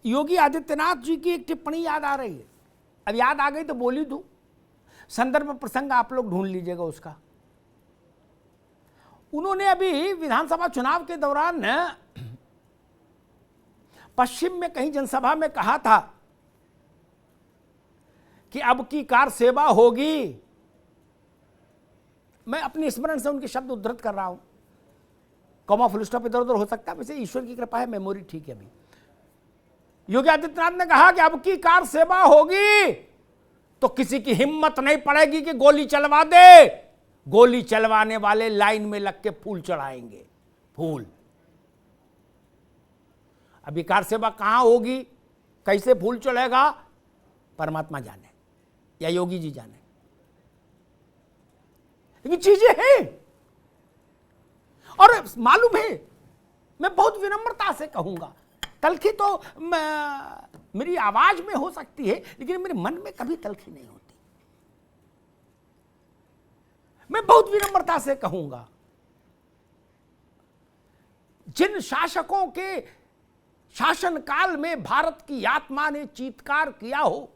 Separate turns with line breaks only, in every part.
योगी आदित्यनाथ जी की एक टिप्पणी याद आ रही है। अब याद आ गई तो बोली दूं, संदर्भ प्रसंग आप लोग ढूंढ लीजिएगा उसका। उन्होंने अभी विधानसभा चुनाव के दौरान पश्चिम में कहीं जनसभा में कहा था कि अब की कार सेवा होगी। मैं अपनी स्मरण से उनके शब्द उद्धृत कर रहा हूं, कॉमा फुल स्टॉप इधर उधर हो सकता है, वैसे ईश्वर की कृपा है मेमोरी ठीक है। अभी योगी आदित्यनाथ ने कहा कि अब की कार सेवा होगी तो किसी की हिम्मत नहीं पड़ेगी कि गोली चलवा दे। गोली चलवाने वाले लाइन में लग के फूल चढ़ाएंगे, फूल। अभी कार सेवा कहां होगी, कैसे फूल चढ़ेगा, परमात्मा जाने या योगी जी जाने, लेकिन चीजें हैं। और मालूम है, मैं बहुत विनम्रता से कहूंगा, तलखी तो मेरी आवाज में हो सकती है लेकिन मेरे मन में कभी तलखी नहीं होती। मैं बहुत विनम्रता से कहूंगा, जिन शासकों के शासनकाल में भारत की आत्मा ने चीत्कार किया हो,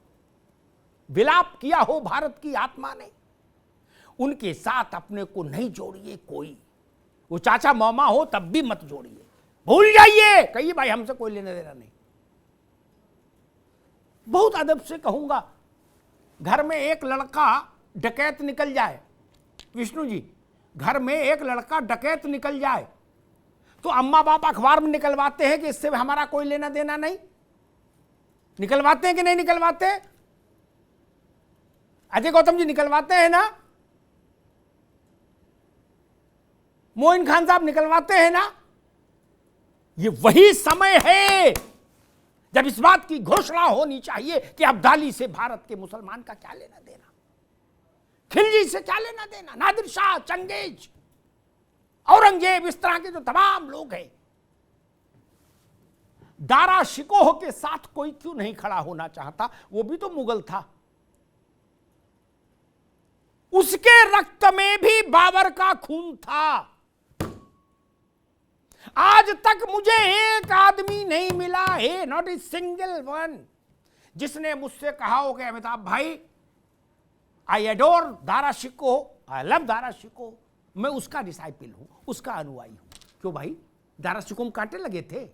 विलाप किया हो भारत की आत्मा ने, उनके साथ अपने को नहीं जोड़िए कोई। वो चाचा मामा हो तब भी मत जोड़िए, भूल जाइए, कहिए भाई हमसे कोई लेना देना नहीं। बहुत अदब से कहूंगा, घर में एक लड़का डकैत निकल जाए, विष्णु जी, घर में एक लड़का डकैत निकल जाए तो अम्मा बाप अखबार में निकलवाते हैं कि इससे हमारा कोई लेना देना नहीं। निकलवाते हैं कि नहीं निकलवाते? अजय गौतम जी निकलवाते हैं ना? मोइन खान साहब निकलवाते हैं ना? ये वही समय है जब इस बात की घोषणा होनी चाहिए कि अब्दाली से भारत के मुसलमान का क्या लेना देना, खिलजी से क्या लेना देना, नादिर शाह, चंगेज, औरंगजेब, इस तरह के जो तमाम लोग हैं। दारा शिकोह के साथ कोई क्यों नहीं खड़ा होना चाहता? वो भी तो मुगल था, उसके रक्त में भी बाबर का खून था। आज तक मुझे एक आदमी नहीं मिला है, नॉट ए सिंगल वन, जिसने मुझसे कहा हो कि अमिताभ भाई I adore Dara Shikoh, I love Dara Shikoh, मैं उसका डिसाइपल हूं, उसका अनुयायी हूं। क्यों भाई, दारा शिकोह में कांटे लगे थे?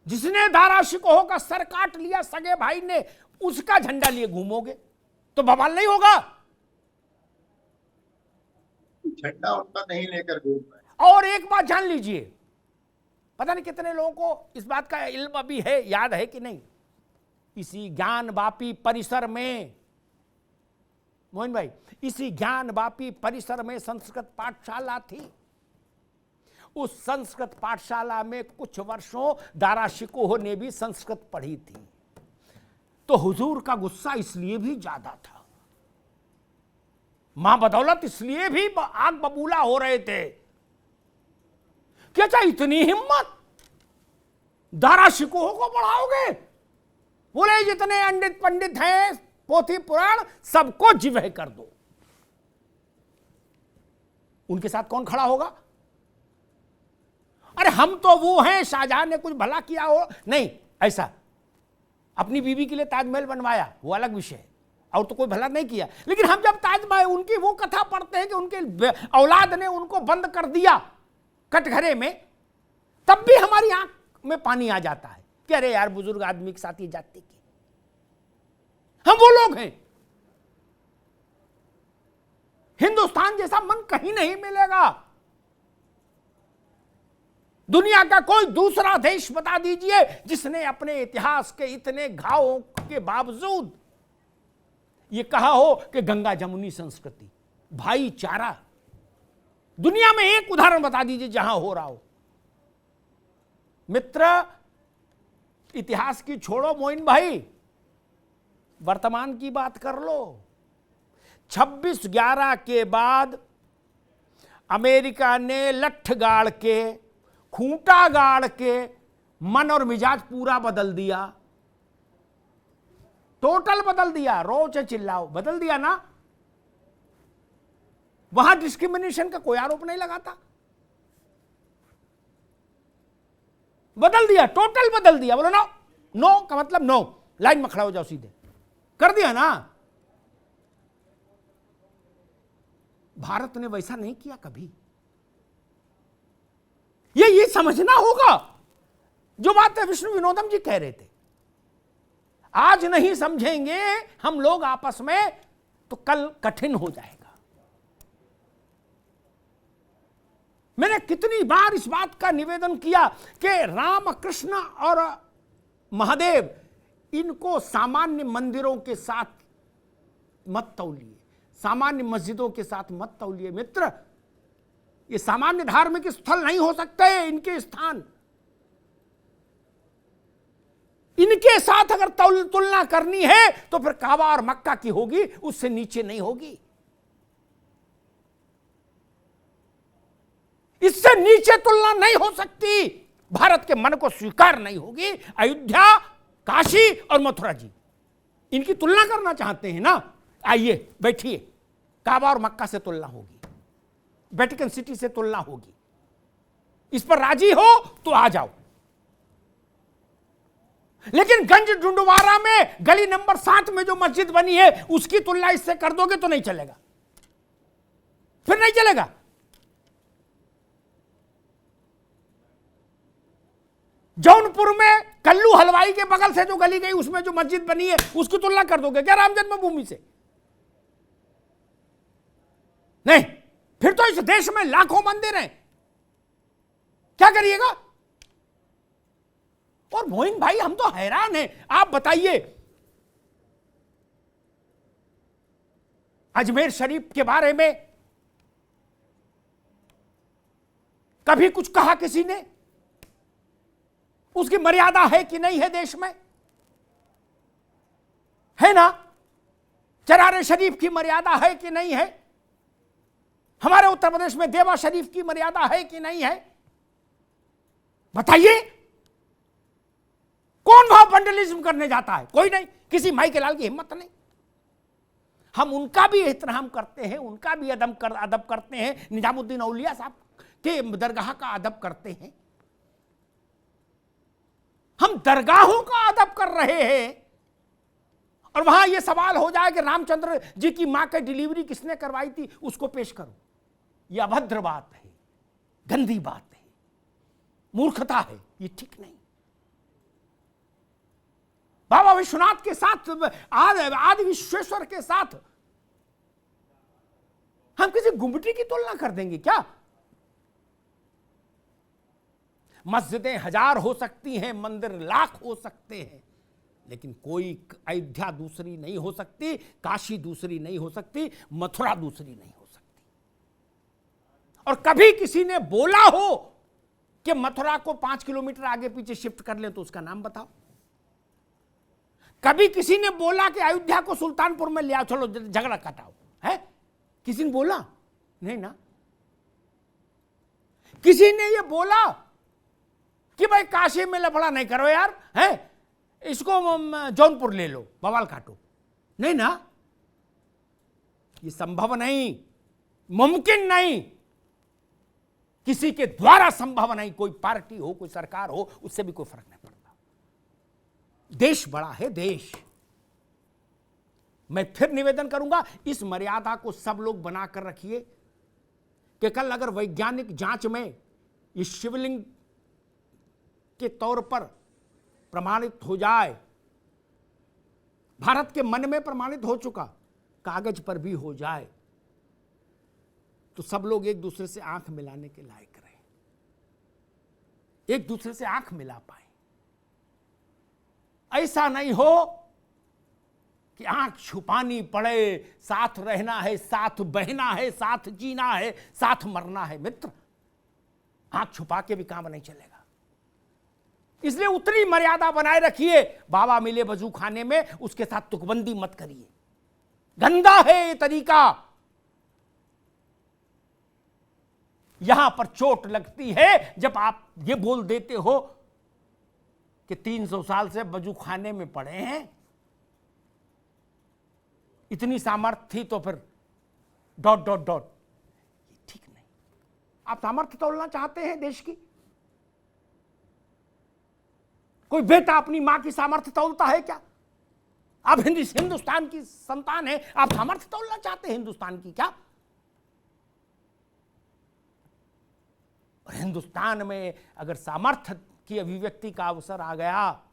जिसने दारा शिकोह का सर काट लिया सगे भाई ने, उसका झंडा लिए घूमोगे तो बवाल नहीं होगा?
झंडा उनका नहीं लेकर घूम रहे।
और एक बात जान लीजिए, पता नहीं कितने लोगों को इस बात का इल्म अभी है, याद है कि नहीं, इसी ज्ञान वापी परिसर में, मोहन भाई, इसी ज्ञान वापी परिसर में संस्कृत पाठशाला थी। उस संस्कृत पाठशाला में कुछ वर्षों दारा शिकोह ने भी संस्कृत पढ़ी थी। तो हुजूर का गुस्सा इसलिए भी ज्यादा था, मां बदौलत इसलिए भी आग बबूला हो रहे थे कि अच्छा इतनी हिम्मत, दारा शिकोह को पढ़ाओगे? बोले जितने अंडित पंडित हैं, पोथी पुराण सबको जिवह कर दो। उनके साथ कौन खड़ा होगा? अरे हम तो वो हैं, शाहजहां ने कुछ भला किया हो नहीं, ऐसा अपनी बीवी के लिए ताजमहल बनवाया, वो अलग विषय है, और तो कोई भला नहीं किया। लेकिन हम जब ताजमहल, उनकी वो कथा पढ़ते हैं कि उनके औलाद ने उनको बंद कर दिया कटघरे में, तब भी हमारी आंख में पानी आ जाता है कि अरे यार, बुजुर्ग आदमी के साथ ये जाति की। हम वो लोग हैं। हिंदुस्तान जैसा मन कहीं नहीं मिलेगा। दुनिया का कोई दूसरा देश बता दीजिए जिसने अपने इतिहास के इतने घावों के बावजूद ये कहा हो कि गंगा जमुनी संस्कृति, भाईचारा। दुनिया में एक उदाहरण बता दीजिए जहां हो रहा हो। मित्र, इतिहास की छोड़ो मोइन भाई, वर्तमान की बात कर लो। 26/11 के बाद अमेरिका ने लठ गाड़ के, खूंटा गाड़ के मन और मिजाज पूरा बदल दिया, टोटल बदल दिया। रो चाहे चिल्लाओ, बदल दिया ना। वहां डिस्क्रिमिनेशन का कोई आरोप नहीं लगाता। बदल दिया, टोटल बदल दिया। बोलो नो, नो का मतलब नो, लाइन में खड़ा हो जाओ सीधे, कर दिया ना। भारत ने वैसा नहीं किया कभी। ये समझना होगा जो बात विष्णु विनोदम जी कह रहे थे। आज नहीं समझेंगे हम लोग आपस में तो कल कठिन हो जाएगा। मैंने कितनी बार इस बात का निवेदन किया कि राम कृष्ण और महादेव इनको सामान्य मंदिरों के साथ मत तौलिए, सामान्य मस्जिदों के साथ मत तौलिए मित्र। ये सामान्य धार्मिक स्थल नहीं हो सकते इनके स्थान। इनके साथ अगर तुलना करनी है तो फिर काबा और मक्का की होगी, उससे नीचे नहीं होगी। इससे नीचे तुलना नहीं हो सकती, भारत के मन को स्वीकार नहीं होगी। अयोध्या, काशी और मथुरा जी, इनकी तुलना करना चाहते हैं ना, आइए बैठिए, काबा और मक्का से तुलना होगी, वेटिकन सिटी से तुलना होगी। इस पर राजी हो तो आ जाओ। लेकिन गंज डुंडुवारा में गली नंबर 7 में जो मस्जिद बनी है उसकी तुलना इससे कर दोगे तो नहीं चलेगा, फिर नहीं चलेगा। जौनपुर में कल्लू हलवाई के बगल से जो गली गई उसमें जो मस्जिद बनी है उसकी तुलना कर दोगे क्या राम जन्मभूमि से? नहीं। फिर तो इस देश में लाखों मंदिर हैं, क्या करिएगा? और मोइन भाई हम तो हैरान हैं। आप बताइए, अजमेर शरीफ के बारे में कभी कुछ कहा किसी ने? उसकी मर्यादा है कि नहीं है देश में? है ना? चरारे शरीफ की मर्यादा है कि नहीं है? हमारे उत्तर प्रदेश में देवा शरीफ की मर्यादा है कि नहीं है? बताइए। कौन वहां वैंडलिज्म करने जाता है? कोई नहीं, किसी माई के लाल की हिम्मत नहीं। हम उनका भी एहतराम करते हैं, उनका भी अदब करते हैं, निजामुद्दीन औलिया साहब के दरगाह का अदब करते हैं। हम दरगाहों का अदब कर रहे हैं और वहां यह सवाल हो जाए कि रामचंद्र जी की मां की डिलीवरी किसने करवाई थी, उसको पेश करो। यह अभद्र बात है, गंदी बात है, मूर्खता है, यह ठीक नहीं। बाबा विश्वनाथ के साथ, आदि विश्वेश्वर के साथ हम किसी गुम्बटी की तुलना कर देंगे क्या? मस्जिदें 1000 हो सकती हैं, मंदिर लाख हो सकते हैं, लेकिन कोई अयोध्या दूसरी नहीं हो सकती, काशी दूसरी नहीं हो सकती, मथुरा दूसरी नहीं हो सकती। और कभी किसी ने बोला हो कि मथुरा को 5 किलोमीटर आगे पीछे शिफ्ट कर ले तो उसका नाम बताओ। कभी किसी ने बोला कि अयोध्या को सुल्तानपुर में ले आओ, चलो झगड़ा कटाओ, है? किसी ने बोला? नहीं ना। किसी ने ये बोला कि भाई काशी में लफड़ा नहीं करो यार, है? इसको जौनपुर ले लो, बवाल काटो? नहीं ना। ये संभव नहीं, मुमकिन नहीं, किसी के द्वारा संभव नहीं। कोई पार्टी हो, कोई सरकार हो, उससे भी कोई फर्क नहीं पड़ता। देश बड़ा है, देश। मैं फिर निवेदन करूंगा, इस मर्यादा को सब लोग बनाकर रखिए कि कल अगर वैज्ञानिक जांच में ये शिवलिंग के तौर पर प्रमाणित हो जाए, भारत के मन में प्रमाणित हो चुका, कागज पर भी हो जाए, तो सब लोग एक दूसरे से आंख मिलाने के लायक रहे, एक दूसरे से आंख मिला पाए। ऐसा नहीं हो कि आंख छुपानी पड़े, साथ रहना है, साथ बहना है, साथ जीना है, साथ मरना है। मित्र, आंख छुपा के भी काम नहीं चलेगा। इसलिए उतनी मर्यादा बनाए रखिए। बाबा मिले वजू खाने में, उसके साथ तुकबंदी मत करिए, गंदा है ये तरीका। यहां पर चोट लगती है जब आप ये बोल देते हो कि 300 साल से वजू खाने में पड़े हैं, इतनी सामर्थ्य थी तो फिर ... ये ठीक नहीं। आप सामर्थ्य तोड़ना चाहते हैं देश की? कोई बेटा अपनी मां की सामर्थ्य तोलता है क्या? आप हिंदुस्तान की संतान है, आप सामर्थ्य तोलना चाहते हैं हिंदुस्तान की क्या? और हिंदुस्तान में अगर सामर्थ्य की अभिव्यक्ति का अवसर आ गया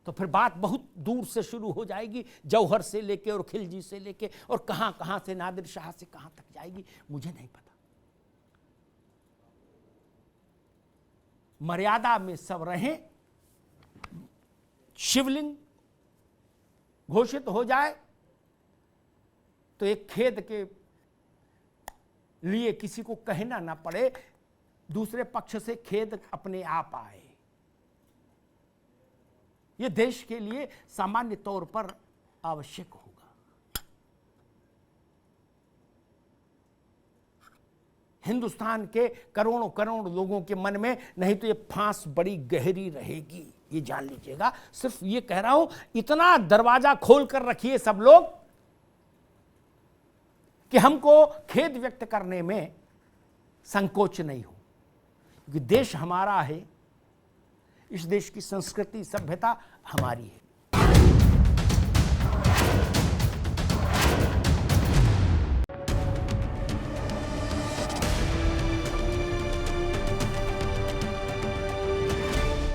तो फिर बात बहुत दूर से शुरू हो जाएगी, जौहर से लेके और खिलजी से लेके और कहां कहां से, नादिर शाह से कहां तक जाएगी मुझे नहीं पता। मर्यादा में सब रहें, शिवलिंग घोषित हो जाए तो एक खेद के लिए किसी को कहना ना पड़े, दूसरे पक्ष से खेद अपने आप आए। यह देश के लिए सामान्य तौर पर आवश्यक होगा। हिंदुस्तान के करोड़ों करोड़ लोगों के मन में नहीं तो यह फांस बड़ी गहरी रहेगी, ये जान लीजिएगा। सिर्फ ये कह रहा हूं, इतना दरवाजा खोल कर रखिए सब लोग कि हमको खेद व्यक्त करने में संकोच नहीं हो, क्योंकि देश हमारा है, इस देश की संस्कृति सभ्यता हमारी है।